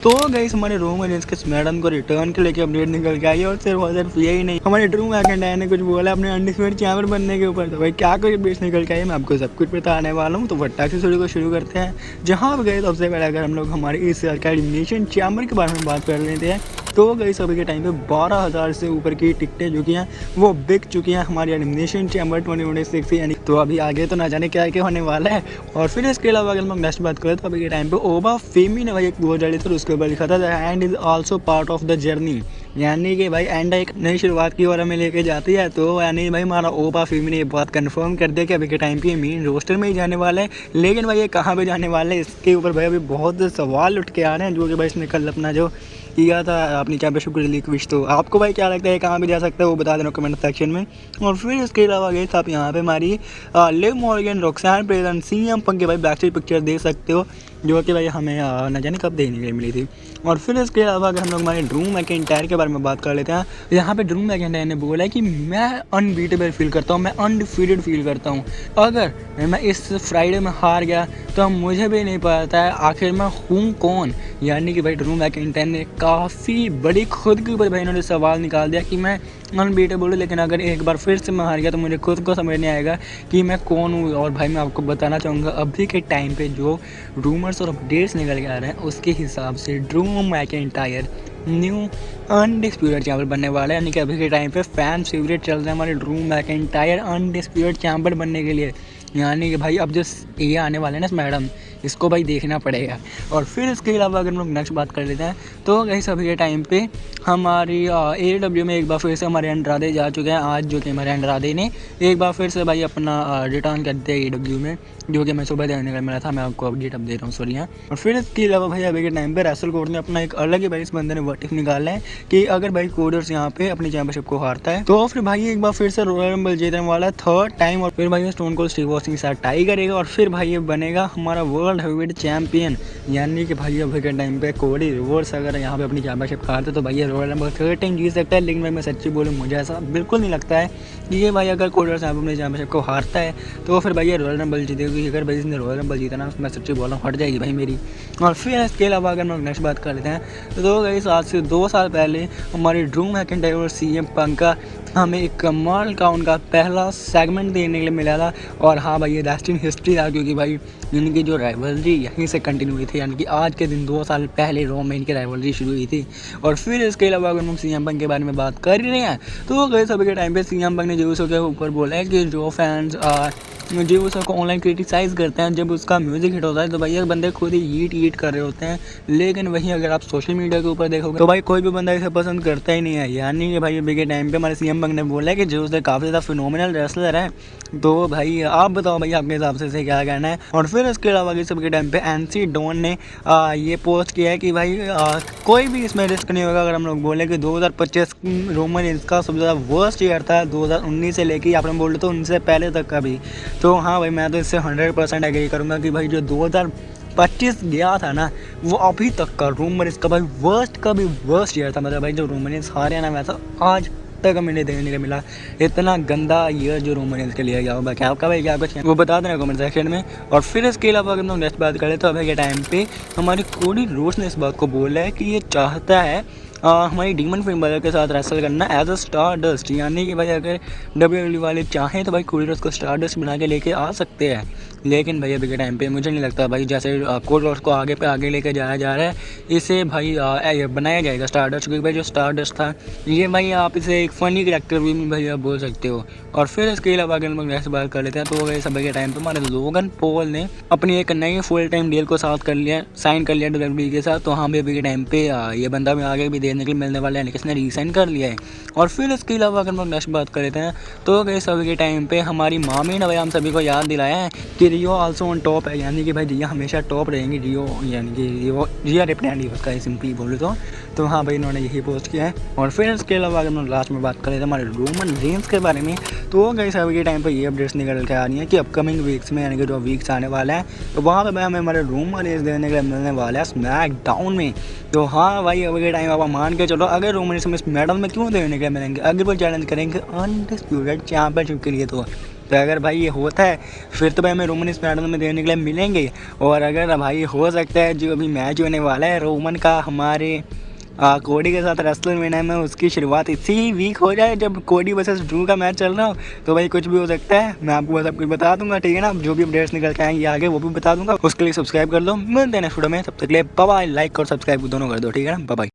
तो गाइस हमारे room agents के मैडम को रिटर्न के लेके अपडेट निकल के आई और सिर्फ यही नहीं, हमारे ड्रूम एकेंडाय ने कुछ बोला अपने अनडिस्प्यूटेड चैम्बर बनने के ऊपर। तो भाई क्या कुछ अपडेट्स निकल के आई मैं आपको सब कुछ बताने वाला हूँ। तो फटाक से को शुरू करते हैं। जहाँ पे गए सबसे पहले अगर हम लोग हमारे इस साल का एलिमिनेशन चैम्बर के बारे में बात कर लेते हैं तो गई अभी के टाइम पे 12,000 से ऊपर की टिकटें जो कि हैं वो बिक चुकी हैं हमारी एलिमिनेशन चैम्बर 2026 यानी। तो अभी आगे तो ना जाने क्या क्या होने वाला है। और फिर इसके अलावा अगर हम नेक्स्ट बात करें तो अभी के टाइम पे ओबा फेमी ने भाई एक पोस्ट डाली थी, उसके ऊपर लिखा था the end is also part of the journey, यानी कि भाई एंड एक नई शुरुआत की ओर हमें लेके जाती है। तो यानी भाई हमारा ओबा फेमी ने ये बात कंफर्म कर दिया कि अभी के टाइम पे मेन रोस्टर में ही जाने वाला है। लेकिन भाई ये कहाँ पे जाने वाले हैं इसके ऊपर भाई अभी बहुत सवाल उठ के आ रहे हैं, जो कि भाई इसने कल अपना जो किया था अपनी चैंपियनशिप को रिलीक्विश। तो आपको भाई क्या लगता है कहाँ पे जा सकता है वो बता देना कमेंट सेक्शन में। और फिर इसके अलावा गए आप यहाँ पे हमारी Liv Morgan, Roxanne present, CM Punk के भाई बैक साइड पिक्चर देख सकते हो, जो कि भाई हमें न जाने कब देखने के लिए मिली थी। और फिर इसके अलावा अगर हम लोग हमारे ड्रू मैकिंटायर के बारे में बात कर लेते हैं, यहाँ पे ड्रू मैकिंटायर ने बोला है कि मैं अनबीटेबल फील करता हूँ, मैं अनडिफीटेड फील करता हूँ। अगर मैं इस फ्राइडे में हार गया तो मुझे भी नहीं पता है आखिर मैं हूँ कौन। यानी कि भाई ड्रू मैकिंटायर ने काफ़ी बड़ी खुद के ऊपर भाई इन्होंने सवाल निकाल दिया कि मैं अनबीटेबल हूँ, लेकिन अगर एक बार फिर से मैं हार गया तो मुझे खुद को समझ नहीं आएगा कि मैं कौन हूँ। और भाई मैं आपको बताना चाहूँगा अभी के टाइम पे जो रूमर्स और अपडेट्स निकल के आ रहे हैं उसके हिसाब से Drew McIntyre new undisputed champion बनने वाला है। यानी कि अभी के टाइम पे फैन फेवरेट चल रहे हैं हमारे ड्रू मैकिंटायर अनडिस्प्यूटेड चैंपियन बनने के लिए। यानी कि भाई अब जो ये आने वाले हैं ना मैडम, इसको भाई देखना पड़ेगा। और फिर इसके अलावा अगर हम लोग नेक्स्ट बात कर लेते हैं तो गाइस अभी के टाइम पे हमारी AEW में एक बार फिर से हमारे अंड्रादे जा चुके हैं आज, जो कि हमारे अंड्रादे ने एक बार फिर से भाई अपना रिटर्न कर दिया AEW में, जो कि मैं सुबह देखने का मिला था। मैं आपको अपडेट अब दे रहा हूँ सॉरी यहाँ। और फिर इसके अलावा भाई अभी के टाइम पे रेसल कोड ने अपना एक अलग ही भाई इस बंदे ने वर्टिफ निकाला है कि अगर भाई कोडर्स यहाँ पे अपनी चैंपियनशिप को हारता है तो फिर भाई एक बार फिर से रॉयल रंबल जीतने वाला है 3rd टाइम। और फिर भाई स्टोन कोल्ड स्टीव ऑस्टिन के साथ टाई करेगा और फिर भाई ये बनेगा हमारा वर्ल्ड हेवीवेट चैंपियन। यानी कि भाई अभी के टाइम पे कोडी रिवर्स अगर यहाँ पे अपनी चैंपियनशिप हारते तो भाई ये रॉयल रंबल 3rd टाइम जीत सकता है। लेकिन भाई मैं सच्ची बोलूँ मुझे ऐसा बिल्कुल नहीं लगता है कि ये भाई अगर कोडर्स यहाँ पे अपनी चैंपियनशिप को हारता है तो फिर भाई ये रॉयल रंबल जीतेगी। अगर भाई इसने रॉयल रंबल जीता ना मैं सच्ची बोल रहा हूँ हट जाएगी भाई मेरी। और फिर इसके अलावा अगर हम नेक्स्ट बात कर लेते हैं तो गाइस आज से 2 साल पहले हमारे ड्रू मैकिंटायर और CM पंक का हमें एक कमाल का उनका पहला सेगमेंट देखने के लिए मिला था। और हाँ भाई ये रेस्ट इन हिस्ट्री था, क्योंकि भाई इनकी जो राइवलरी यहीं से कंटिन्यू हुई थी। यानी कि आज के दिन 2 साल पहले रॉ में इनकी राइवलरी शुरू हुई थी। और फिर इसके अलावा अगर हम CM पंक के बारे में बात कर ही रहे हैं तो गाइस अभी के टाइम पे CM पंक ने जो के ऊपर बोला है कि जो फैंस जो उसको ऑनलाइन क्रिटिसाइज़ करते हैं जब उसका म्यूज़िक हिट होता है तो भाई ये बंदे खुद ही ईट कर रहे होते हैं। लेकिन वहीं अगर आप सोशल मीडिया के ऊपर देखोगे तो भाई कोई भी बंदा इसे पसंद करता ही नहीं है। यानी कि भाई अभी के टाइम पे हमारे CM पंक ने बोला है कि जो उससे काफ़ी ज़्यादा फिनोमिनल रेसलर है। तो भाई आप बताओ भाई आपके हिसाब से इसे क्या कहना है। और फिर इसके अलावा इस सबके टाइम पे NC डॉन ने ये पोस्ट किया है कि भाई कोई भी इसमें रिस्क नहीं होगा। अगर हम लोग बोले कि 2025 रोमन इसका सबसे ज़्यादा वर्स्ट ईयर था 2019 से लेके आप बोल रहे तो उनसे पहले तक का भी। तो हाँ भाई मैं तो इससे 100% एग्री करूँगा कि भाई जो 2025 गया था ना वो अभी तक का रोमन का भाई वर्स्ट का भी वर्स्ट ईयर था। मतलब भाई जो रोमन हारे ना वैसा आज तक हमें देखने को मिला। इतना गंदा ईयर जो रोमन के लिए गया हो। बाकी आपका भाई क्या कुछ वो बता देना कमेंट सेक्शन में। और फिर इसके अलावा अगर हम नेक्स्ट बात करें तो अभी के टाइम पे हमारी कोडी रोड्स ने इस बात को बोला है कि ये चाहता है हमारी डीमन फिल्म बलर के साथ रेसल करना एज अ स्टार डस्ट। यानी कि भाई अगर WWE वाले चाहें तो भाई कोडी रोड्स को स्टार डस्ट बना के लेके आ सकते हैं। लेकिन भाई अभी के टाइम पे मुझे नहीं लगता भाई जैसे कोडी रोड्स को आगे पे आगे लेके जाया जा रहा है इसे भाई बनाया जाएगा स्टार डस्ट। क्योंकि भाई जो स्टार डस्ट था ये भाई आप इसे एक फ़नी करेक्टर भी भाई आप बोल सकते हो। और फिर इसके अलावा अगर हम नेक्स्ट बात कर लेते हैं तो भाई सभी के टाइम पे हमारे लोगन पॉल ने अपनी एक नई फुल टाइम डील को साइन कर लिया WWE के साथ। तो हाँ भाई अभी के टाइम पे ये बंदा भी आगे भी देखने के लिए मिलने वाला है, यानी कि इसने रीसाइन कर लिया है। और फिर इसके अलावा अगर हम नेक्स्ट बात कर लेते हैं तो गाइस अभी के टाइम पे हमारी मामी ने भाई हम सभी को याद दिलाया है कि रियो आल्सो ऑन टॉप है। यानी कि भाई रिया हमेशा टॉप रहेंगी। रियो यानी कि रिया रिप्रेजेंट उसका सिंपली बोले तो हाँ भाई इन्होंने यही पोस्ट किया है। और फिर इसके अलावा अगर हम लास्ट में बात करें तो हमारे रोमन रेंस के बारे में तो गाइस अभी के टाइम पे ये अपडेट्स निकल के आ रही हैं कि अपकमिंग वीक्स में यानी कि जो वीक्स आने वाला है तो वहाँ पे भाई हमें हमारे रोमन रेंस देखने के लिए मिलने वाला है स्मैकडाउन में। तो हाँ भाई अभी के टाइम आप मान के चलो अगर रोमन रेंस स्मैकडाउन में क्यों देखने के लिए मिलेंगे, अगर वो चैलेंज करेंगे अनडिस्प्यूटेड चैंपियनशिप के लिए। तो तो अगर भाई ये होता है फिर तो भाई हमें रोमन स्मैकडाउन में देखने के लिए मिलेंगे। और अगर भाई हो सकता है जो अभी मैच होने वाला है रोमन का हमारे कोडी के साथ रेसलमैनिया में, उसकी शुरुआत इसी वीक हो जाए जब कोडी वर्सेस ड्रू का मैच चल रहा हो, तो भाई कुछ भी हो सकता है। मैं आपको सब कुछ बता दूंगा, ठीक है ना। जो भी अपडेट्स निकल के आएंगे आगे वो भी बता दूंगा। उसके लिए सब्सक्राइब कर लो। मिलते हैं नेक्स्ट वीडियो में, तब तक के लिए बाय बाय। लाइक और सब्सक्राइब दोनों कर दो, ठीक है ना। Bye bye.